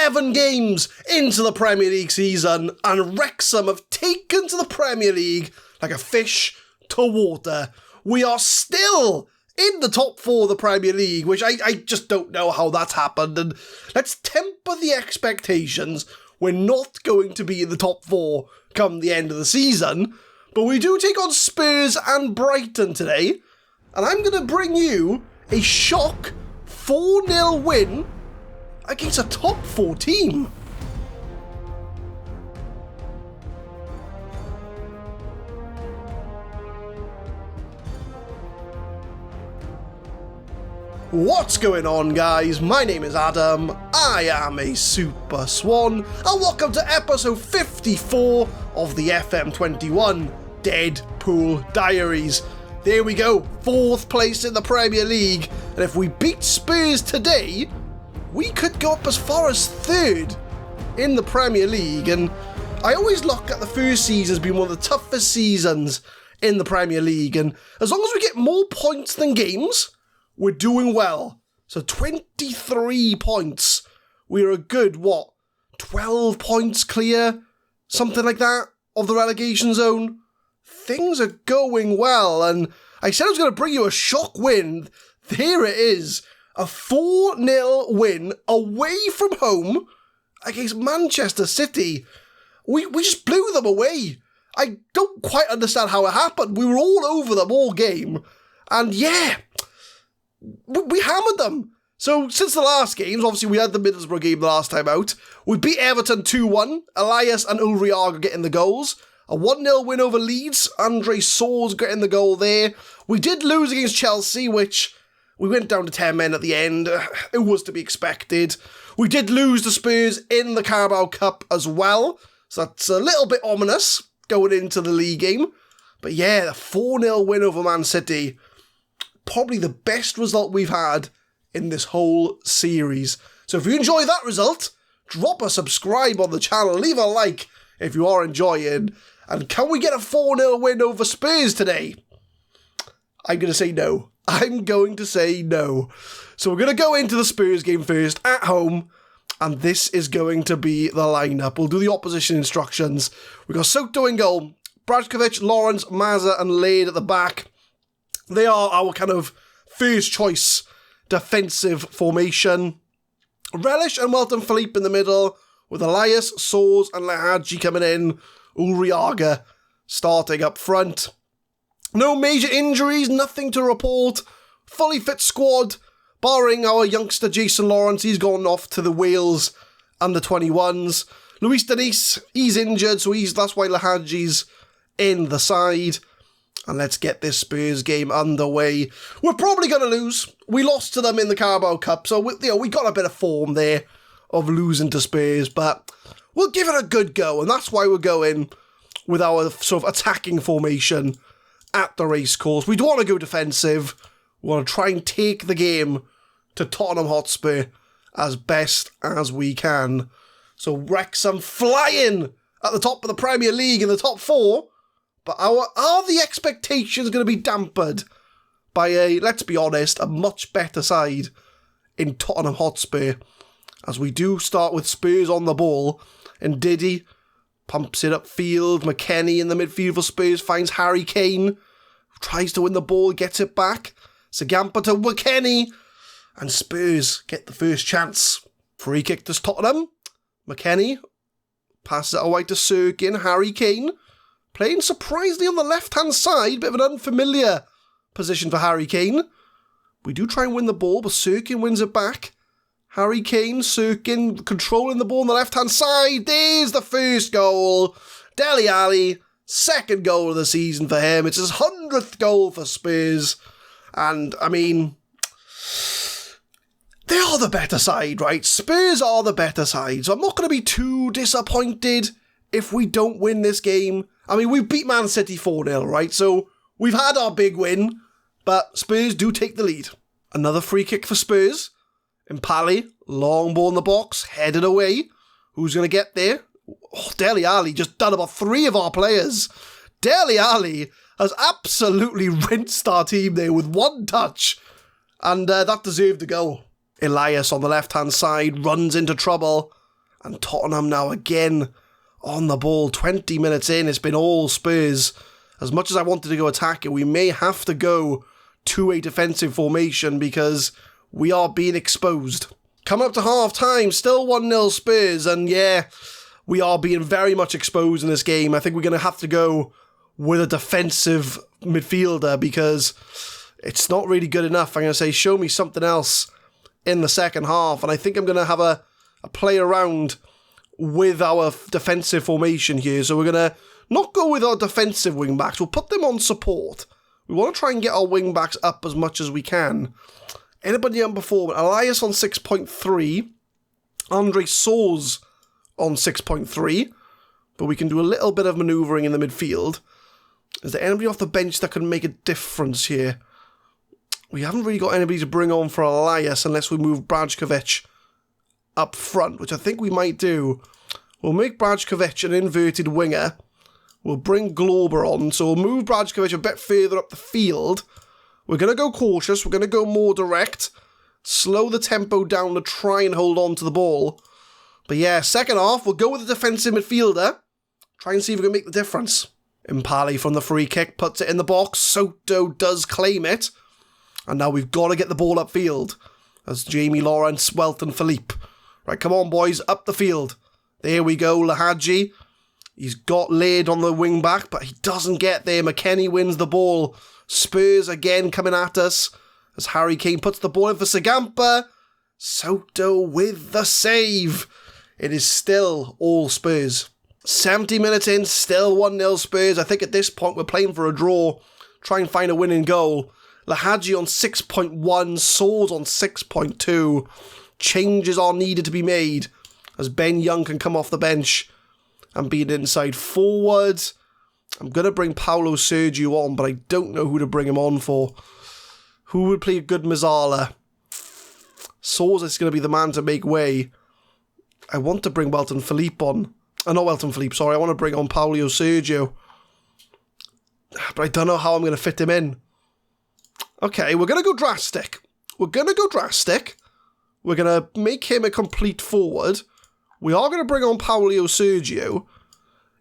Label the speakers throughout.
Speaker 1: 11 games into the Premier League season, and Wrexham have taken to the Premier League like a fish to water. We are still in the top 4 of the Premier League, which I just don't know how that's happened. And let's temper the expectations. We're not going to be in the top 4 come the end of the season, but we do take on Spurs and Brighton today, and I'm going to bring you a shock 4-0 win against a top 4 team. What's going on, guys? My name is Adam, I am a Super Swan, and welcome to episode 54 of the FM21 Deadpool Diaries. There we go, 4th place in the Premier League, and if we beat Spurs today, we could go up as far as 3rd in the Premier League. And I always look at the first season as being one of the toughest seasons in the Premier League, and as long as we get more points than games, we're doing well. So 23 points. We're a good, 12 points clear? Something like that, of the relegation zone. Things are going well, and I said I was going to bring you a shock win. There it is. A 4-0 win away from home against Manchester City. We just blew them away. I don't quite understand how it happened. We were all over them all game. And yeah, we hammered them. So since the last games, obviously we had the Middlesbrough game the last time out. We beat Everton 2-1. Elias and Ulriaga getting the goals. A 1-0 win over Leeds. Andre Soers getting the goal there. We did lose against Chelsea, which we went down to 10 men at the end. It was to be expected. We did lose to Spurs in the Carabao Cup as well. So that's a little bit ominous going into the league game. But yeah, the 4-0 win over Man City. Probably the best result we've had in this whole series. So if you enjoy that result, drop a subscribe on the channel. Leave a like if you are enjoying. And can we get a 4-0 win over Spurs today? I'm going to say no. I'm going to say no. So we're going to go into the Spurs game first at home, and this is going to be the lineup. We'll do the opposition instructions. We've got Soto in goal, Brajkovic, Lawrence, Mazza and Laird at the back. They are our kind of first choice defensive formation. Relish and Welton Philippe in the middle, with Elias, Soers and Lahaji coming in. Ulriaga starting up front. No major injuries, nothing to report. Fully fit squad, barring our youngster Jason Lawrence. He's gone off to the Wales under-21s. Luis Denise, he's injured, so that's why Lahaji's in the side. And let's get this Spurs game underway. We're probably going to lose. We lost to them in the Carabao Cup, so we got a bit of form there of losing to Spurs, but we'll give it a good go, and that's why we're going with our sort of attacking formation at the racecourse. We don't want to go defensive. We want to try and take the game to Tottenham Hotspur as best as we can. So Wrexham flying at the top of the Premier League in the top 4. But are the expectations going to be dampened by let's be honest, a much better side in Tottenham Hotspur? As we do start with Spurs on the ball, and Diddy pumps it upfield. McElhenney in the midfield for Spurs finds Harry Kane, tries to win the ball, gets it back. Sagampa to McElhenney, and Spurs get the first chance. Free kick to Tottenham. McElhenney passes it away to Sirkin. Harry Kane playing surprisingly on the left-hand side, bit of an unfamiliar position for Harry Kane. We do try and win the ball, but Sirkin wins it back. Harry Kane, Sirkin controlling the ball on the left-hand side. There's the first goal. Dele Alli, second goal of the season for him. It's his 100th goal for Spurs. And, I mean, they are the better side, right? Spurs are the better side. So I'm not going to be too disappointed if we don't win this game. I mean, we beat Man City 4-0, right? So we've had our big win, but Spurs do take the lead. Another free kick for Spurs. Impali, long ball in the box, headed away. Who's going to get there? Oh, Dele Alli just done about 3 of our players. Dele Alli has absolutely rinsed our team there with one touch, and that deserved a goal. Elias on the left-hand side runs into trouble. And Tottenham now again on the ball. 20 minutes in, it's been all Spurs. As much as I wanted to go attacking, we may have to go to a defensive formation because we are being exposed. Coming up to half-time, still 1-0 Spurs, and yeah, we are being very much exposed in this game. I think we're going to have to go with a defensive midfielder because it's not really good enough. I'm going to say, show me something else in the second half, and I think I'm going to have a play around with our defensive formation here. So we're going to not go with our defensive wing-backs. We'll put them on support. We want to try and get our wing-backs up as much as we can. Anybody underperforming? Elias on 6.3. Andre Soers on 6.3. But we can do a little bit of manoeuvring in the midfield. Is there anybody off the bench that can make a difference here? We haven't really got anybody to bring on for Elias unless we move Brajkovic up front, which I think we might do. We'll make Brajkovic an inverted winger. We'll bring Glauber on, so we'll move Brajkovic a bit further up the field. We're going to go cautious, we're going to go more direct, slow the tempo down to try and hold on to the ball. But yeah, second half, we'll go with the defensive midfielder, try and see if we can make the difference. Impali from the free kick puts it in the box, Soto does claim it, and now we've got to get the ball upfield. As Jamie Lawrence, Welton Philippe. Right, come on boys, up the field. There we go, Lahaji. He's got laid on the wing back, but he doesn't get there. McElhenney wins the ball. Spurs again coming at us as Harry Kane puts the ball in for Sagampa. Soto with the save. It is still all Spurs. 70 minutes in, still 1-0 Spurs. I think at this point we're playing for a draw. Try and find a winning goal. Lahaji on 6.1, Soers on 6.2. Changes are needed to be made as Ben Young can come off the bench and be an inside forward. I'm going to bring Paulo Sergio on, but I don't know who to bring him on for. Who would play a good Mazzala? Soers is going to be the man to make way. I want to bring Welton Philippe on. Not Welton Philippe, sorry. I want to bring on Paulo Sergio. But I don't know how I'm going to fit him in. Okay, we're going to go drastic. We're going to make him a complete forward. We are going to bring on Paulo Sergio.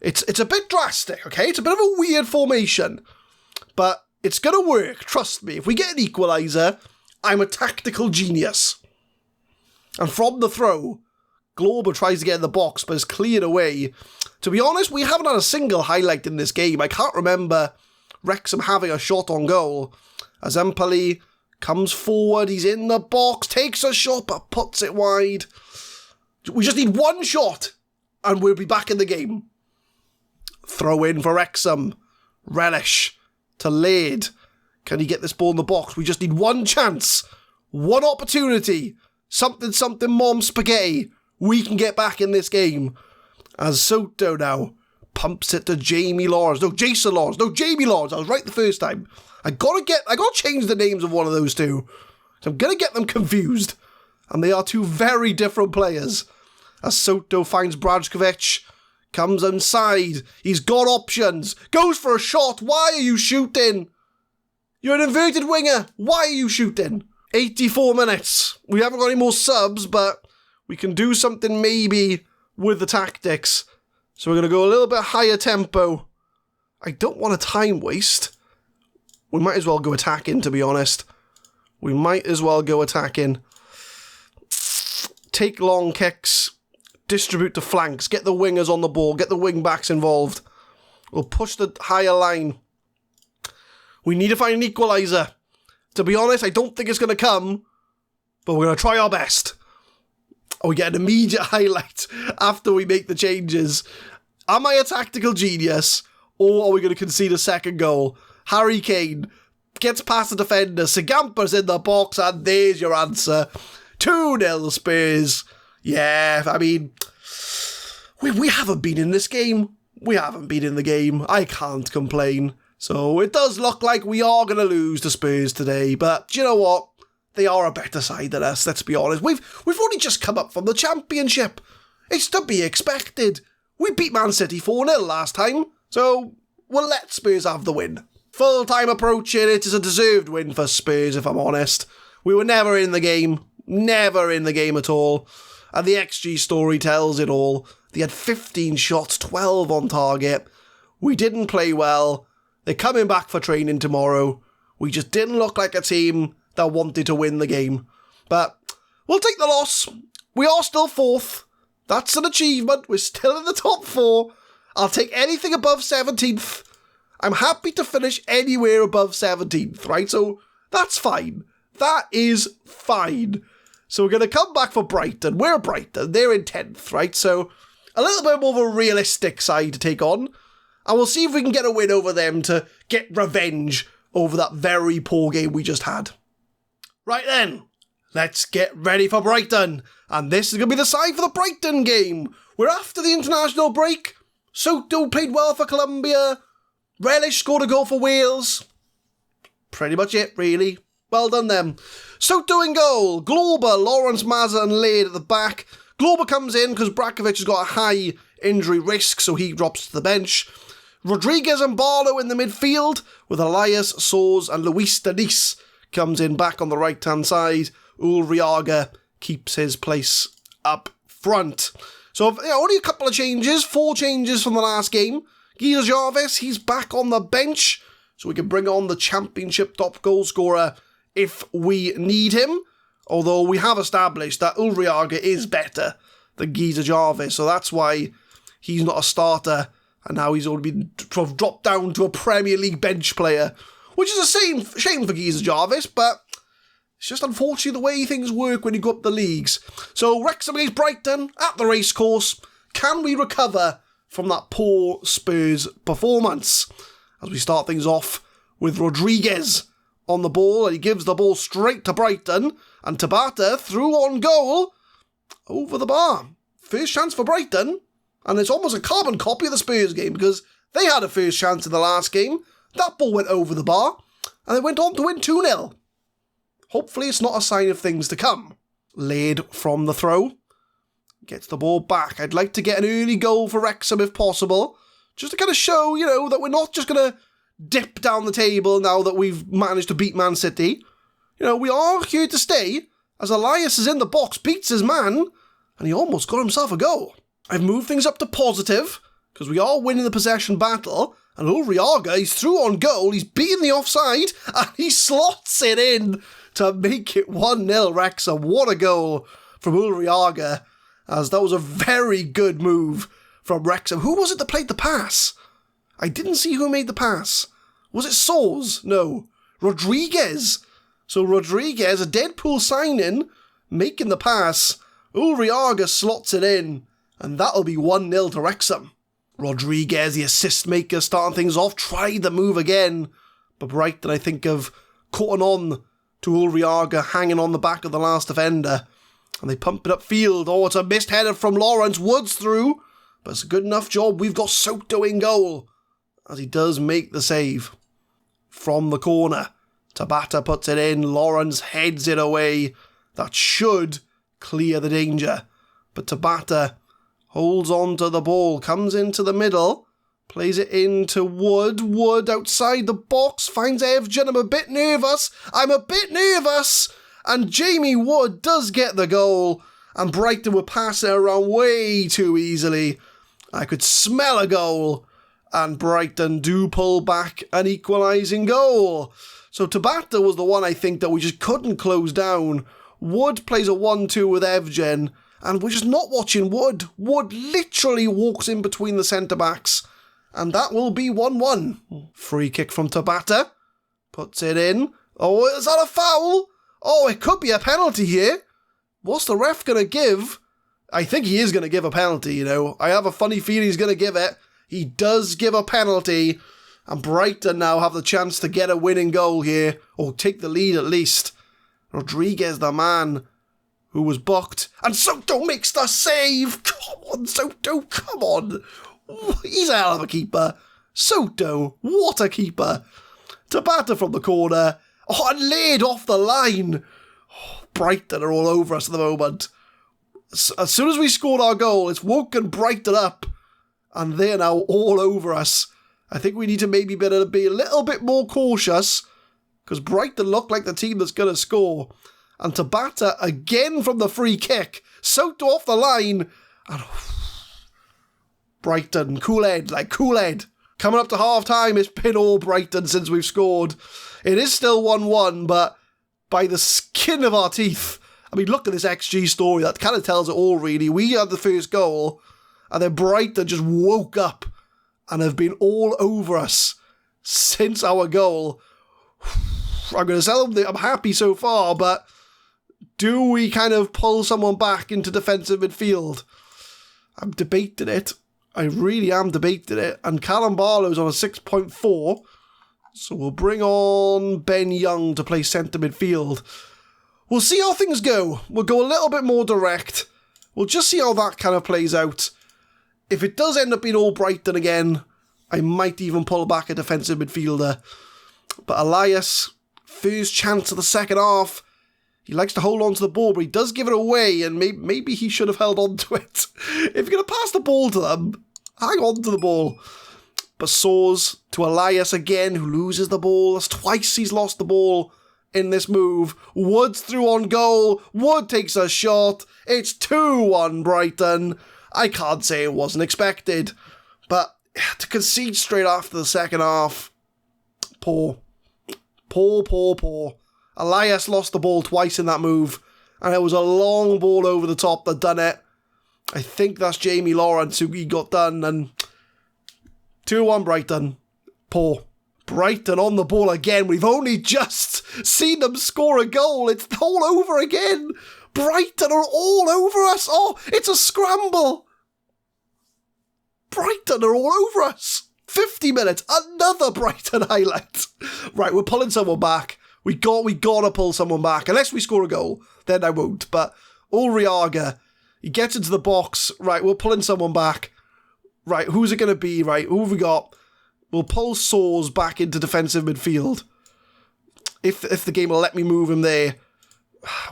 Speaker 1: It's a bit drastic, okay? It's a bit of a weird formation. But it's going to work, trust me. If we get an equaliser, I'm a tactical genius. And from the throw, Glauber tries to get in the box, but is cleared away. To be honest, we haven't had a single highlight in this game. I can't remember Wrexham having a shot on goal. As Empoli comes forward, he's in the box, takes a shot, but puts it wide. We just need one shot, and we'll be back in the game. Throw in for Wrexham. Relish to Laird. Can he get this ball in the box? We just need one chance. One opportunity. Something mom spaghetti. We can get back in this game. As Soto now pumps it to Jamie Lawrence. No, Jason Lawrence. No, Jamie Lawrence. I was right the first time. I gotta change the names of one of those two. So I'm gonna get them confused. And they are two very different players. As Soto finds Brajkovic. Comes inside. He's got options. Goes for a shot. Why are you shooting? You're an inverted winger. Why are you shooting? 84 minutes. We haven't got any more subs, but we can do something maybe with the tactics. So we're going to go a little bit higher tempo. I don't want a time waste. We might as well go attacking, to be honest. We might as well go attacking. Take long kicks. Distribute to flanks. Get the wingers on the ball. Get the wing backs involved. We'll push the higher line. We need to find an equaliser. To be honest, I don't think it's going to come. But we're going to try our best. Oh, we get an immediate highlight after we make the changes. Am I a tactical genius? Or are we going to concede a second goal? Harry Kane gets past the defender. Sagampa's in the box. And there's your answer. 2-0 Spurs. Yeah, I mean, we haven't been in this game. We haven't been in the game. I can't complain. So it does look like we are going to lose to Spurs today. But do you know what? They are a better side than us, let's be honest. We've only just come up from the Championship. It's to be expected. We beat Man City 4-0 last time. So we'll let Spurs have the win. Full time approaching. It is a deserved win for Spurs, if I'm honest. We were never in the game. Never in the game at all. And the XG story tells it all. They had 15 shots, 12 on target. We didn't play well. They're coming back for training tomorrow. We just didn't look like a team that wanted to win the game. But we'll take the loss. We are still 4th. That's an achievement. We're still in the top 4. I'll take anything above 17th. I'm happy to finish anywhere above 17th, right? So that's fine. That is fine. So we're going to come back for Brighton. We're Brighton. They're in 10th, right? So a little bit more of a realistic side to take on. And we'll see if we can get a win over them to get revenge over that very poor game we just had. Right then, let's get ready for Brighton. And this is going to be the side for the Brighton game. We're after the international break. Soto played well for Colombia. Relish scored a goal for Wales. Pretty much it, really. Well done, them. Soto in goal. Glauber, Lawrence, Mazza and Laird at the back. Glauber comes in because Brakovic has got a high injury risk, so he drops to the bench. Rodriguez and Barlow in the midfield, with Elias, Soares and Luis Denise comes in back on the right-hand side. Ulriaga keeps his place up front. So only a couple of changes, 4 changes from the last game. Guido Jarvis, he's back on the bench, so we can bring on the championship top goal scorer if we need him. Although we have established that Ulriaga is better than Guido Jarvis, so that's why he's not a starter, and now he's already been dropped down to a Premier League bench player, which is a shame for Guido Jarvis, but it's just unfortunately the way things work when you go up the leagues. So Wrexham against Brighton at the racecourse. Can we recover from that poor Spurs performance? As we start things off with Rodriguez on the ball, and he gives the ball straight to Brighton, and Tabata through on goal over the bar. First chance for Brighton, and it's almost a carbon copy of the Spurs game because they had a first chance in the last game. That ball went over the bar, and they went on to win 2-0. Hopefully it's not a sign of things to come. Laid from the throw. Gets the ball back. I'd like to get an early goal for Wrexham if possible, just to kind of show, that we're not just going to dip down the table now that we've managed to beat Man City. We are here to stay, as Elias is in the box, beats his man, and he almost got himself a goal. I've moved things up to positive, because we are winning the possession battle, and Ulriaga, he's through on goal, he's beaten the offside, and he slots it in to make it 1-0 Wrexham. What a goal from Ulriaga, as that was a very good move from Wrexham. Who was it that played the pass? I didn't see who made the pass. Was it Soares? No. Rodriguez. So Rodriguez, a Deadpool signing, making the pass. Ulriaga slots it in, and that'll be 1-0 to Wrexham. Rodriguez, the assist maker, starting things off, tried the move again, but Brighton, I think, have caught on to Ulriaga hanging on the back of the last defender, and they pump it upfield. Oh, it's a missed header from Lawrence. Woods through, but it's a good enough job. We've got Soto in goal, as he does make the save. From the corner, Tabata puts it in. Lawrence heads it away. That should clear the danger, but Tabata holds on to the ball, comes into the middle, plays it into Wood. Wood outside the box, finds Evgen. I'm a bit nervous. And Jamie Wood does get the goal, and Brighton were passing it around way too easily. I could smell a goal, and Brighton do pull back an equalising goal. So Tabata was the one I think that we just couldn't close down. Wood plays a 1-2 with Evgen, and we're just not watching Wood. Wood literally walks in between the centre-backs, and that will be 1-1. Free kick from Tabata. Puts it in. Oh, is that a foul? Oh, it could be a penalty here. What's the ref going to give? I think he is going to give a penalty, I have a funny feeling he's going to give it. He does give a penalty, and Brighton now have the chance to get a winning goal here, or take the lead at least. Rodriguez, the man who was booked, and Soto makes the save. Come on, Soto, come on. He's a hell of a keeper. Soto, what a keeper. Tabata from the corner. Oh, and laid off the line. Oh, Brighton are all over us at the moment. As soon as we scored our goal, it's woken Brighton up, and they're now all over us. I think we need to maybe be a little bit more cautious, because Brighton look like the team that's going to score. And Tabata again from the free kick. Soto off the line. And Brighton, cool head. Coming up to half-time, it's been all Brighton since we've scored. It is still 1-1, but by the skin of our teeth. I mean, look at this XG story. That kind of tells it all, really. We had the first goal, and then Brighton just woke up and have been all over us since our goal. I'm going to tell them that I'm happy so far, but do we kind of pull someone back into defensive midfield? I'm debating it. I really am debating it. And Callum Barlow's on a 6.4. So we'll bring on Ben Young to play centre midfield. We'll see how things go. We'll go a little bit more direct. We'll just see how that kind of plays out. If it does end up being all Brighton again, I might even pull back a defensive midfielder. But Elias, first chance of the second half. He likes to hold on to the ball, but he does give it away, and maybe he should have held on to it. If you're going to pass the ball to them, hang on to the ball. But Soars to Elias again, who loses the ball. That's twice he's lost the ball in this move. Wood's through on goal. Wood takes a shot. It's 2-1 Brighton. I can't say it wasn't expected, but to concede straight after the second half, poor. Elias lost the ball twice in that move, and it was a long ball over the top that done it. I think that's Jamie Lawrence who he got done, and 2-1 Brighton. Poor. Brighton on the ball again. We've only just seen them score a goal. It's all over again. Brighton are all over us. Oh, it's a scramble. Brighton are all over us. 50 minutes. Another Brighton highlight. Right, we're pulling someone back. We gotta pull someone back. Unless we score a goal, then I won't. But Ulriaga, he gets into the box. Right, we're pulling someone back. Right, who's it going to be? Right, who have we got? We'll pull Soars back into defensive midfield. If the game will let me move him there.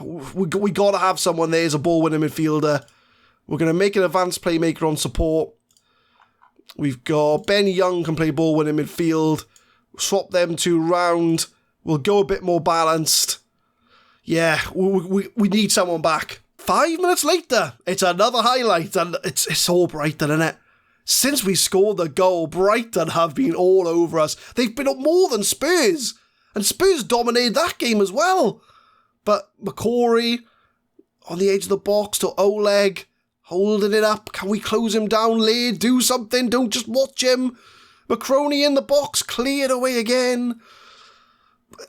Speaker 1: We got to have someone there as a ball-winning midfielder. We're going to make an advanced playmaker on support. We've got Ben Young can play ball-winning midfield. Swap them two round. We'll go a bit more balanced. Yeah, we need someone back. 5 minutes later, it's another highlight, and it's all Brighton, isn't it? Since we scored the goal, Brighton have been all over us. They've been up more than Spurs, and Spurs dominated that game as well. But McCory on the edge of the box to Oleg, holding it up. Can we close him down, Laird? Do something, don't just watch him. McCroney in the box, cleared away again.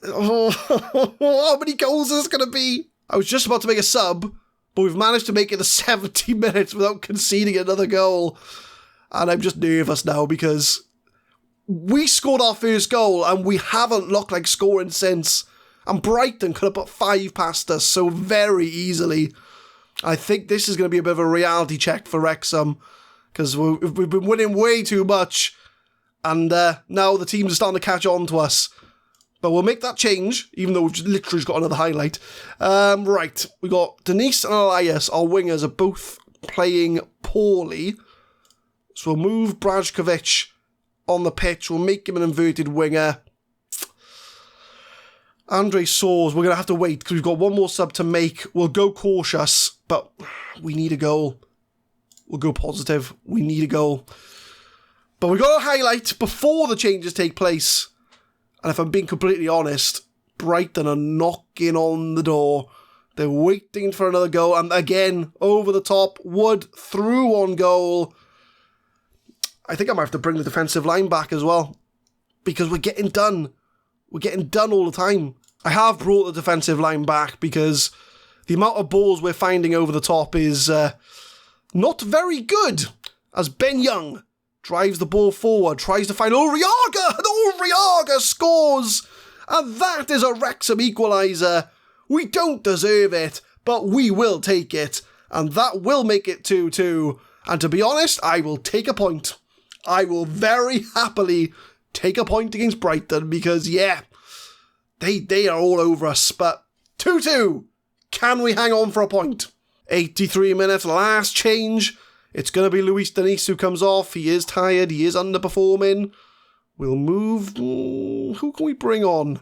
Speaker 1: Oh, how many goals is this going to be? I was just about to make a sub, but we've managed to make it to 70 minutes without conceding another goal. And I'm just nervous now because we scored our first goal and we haven't looked like scoring since. And Brighton could have put 5 past us so very easily. I think this is going to be a bit of a reality check for Wrexham because we've been winning way too much. And now the teams are starting to catch on to us. But we'll make that change, even though we've literally just got another highlight. Right, we got Denise and Elias, our wingers, are both playing poorly. So we'll move Brajkovic on the pitch. We'll make him an inverted winger. Andre Soars, we're going to have to wait because we've got one more sub to make. We'll go cautious, but we need a goal. We'll go positive. We need a goal. But we've got a highlight before the changes take place. And if I'm being completely honest, Brighton are knocking on the door. They're waiting for another goal. And again, over the top, Wood through on goal. I think I might have to bring the defensive line back as well. Because we're getting done. We're getting done all the time. I have brought the defensive line back because the amount of balls we're finding over the top is not very good. As Ben Young drives the ball forward, tries to find Ulriaga, and Ulriaga scores! And that is a Wrexham equaliser. We don't deserve it, but we will take it. And that will make it 2-2. And to be honest, I will take a point. I will very happily take a point against Brighton because, yeah, they are all over us. But 2-2. Can we hang on for a point? 83 minutes, last change. It's going to be Luis Denise who comes off. He is tired. He is underperforming. We'll move. Who can we bring on?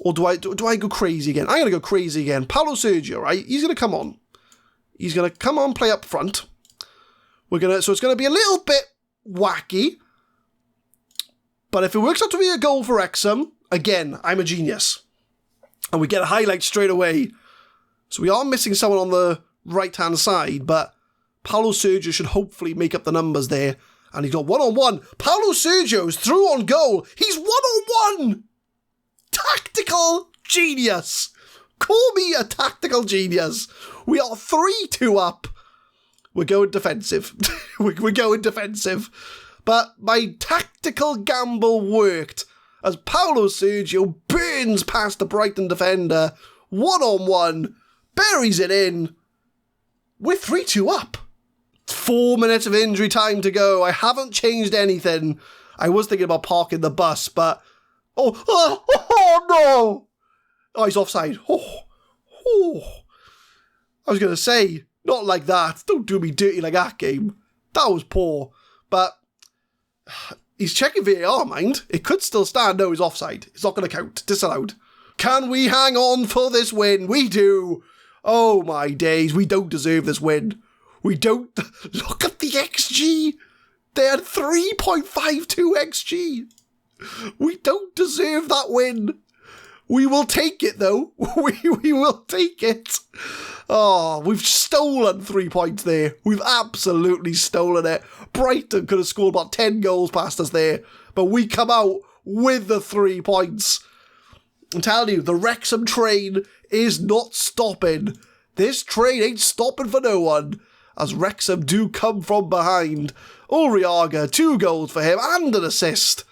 Speaker 1: Or do I go crazy again? I'm going to go crazy again. Paulo Sergio, right? He's going to come on. He's going to come on, play up front. So it's going to be a little bit wacky. But if it works out to be a goal for Wrexham, again, I'm a genius. And we get a highlight straight away. So we are missing someone on the right-hand side, but Paulo Sergio should hopefully make up the numbers there. And he's got one-on-one. Paulo Sergio's through on goal. He's one-on-one! Tactical genius! Call me a tactical genius. We are 3-2 up. We're going defensive. We're going defensive. But my tactical gamble worked as Paulo Sergio burns past the Brighton defender. One-on-one. Buries it in. We're 3-2 up. 4 minutes of injury time to go. I haven't changed anything. I was thinking about parking the bus, but... Oh no! Oh, he's offside. I was going to say, not like that. Don't do me dirty like that, game. That was poor. But he's checking VAR, mind. It could still stand. No, he's offside. It's not going to count. Disallowed. Can we hang on for this win? We do. Oh my days. We don't deserve this win. We don't. Look at the XG. They had 3.52 XG. We don't deserve that win. We will take it, though. We will take it. Oh, we've stolen 3 points there. We've absolutely stolen it. Brighton could have scored about 10 goals past us there, but we come out with the 3 points. I'm telling you, the Wrexham train is not stopping. This train ain't stopping for no one, as Wrexham do come from behind. Uriaga, 2 goals for him and an assist.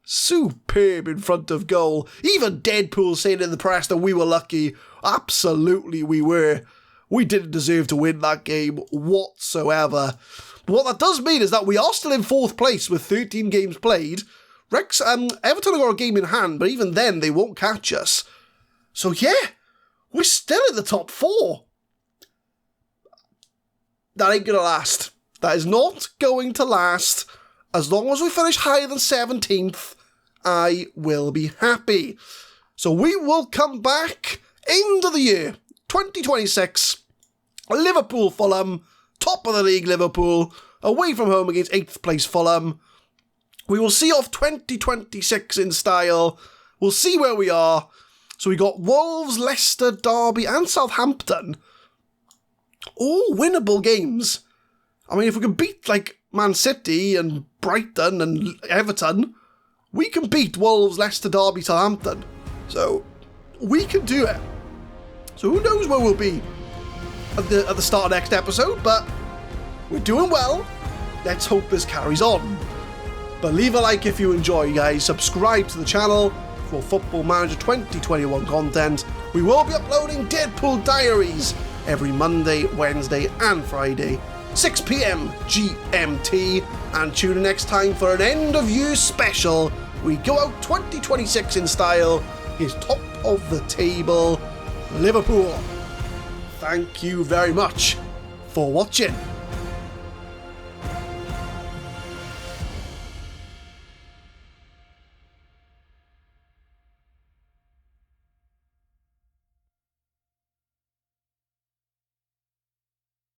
Speaker 1: Superb in front of goal. Even Deadpool saying in the press that we were lucky. Absolutely we were. We didn't deserve to win that game whatsoever. But what that does mean is that we are still in 4th place with 13 games played. Everton have got a game in hand, but even then they won't catch us. So yeah, we're still in the top 4. That ain't going to last. That is not going to last. As long as we finish higher than 17th, I will be happy. So we will come back end of the year, 2026. Liverpool, Fulham, top of the league Liverpool, away from home against 8th place Fulham. We will see off 2026 in style. We'll see where we are. So we got Wolves, Leicester, Derby and Southampton. All winnable games. I mean, if we can beat like Man City and Brighton and Everton, we can beat Wolves, Leicester, Derby, Southampton. So we can do it. So who knows where we'll be at the start of next episode, but we're doing well. Let's hope this carries on. But leave a like if you enjoy, guys. Subscribe to the channel for Football Manager 2021 content. We will be uploading Deadpool Diaries every Monday, Wednesday and Friday, 6 PM GMT, and tune in next time for an end of year special. We go out 2026 in style. Here's top of the table, Liverpool. Thank you very much for watching.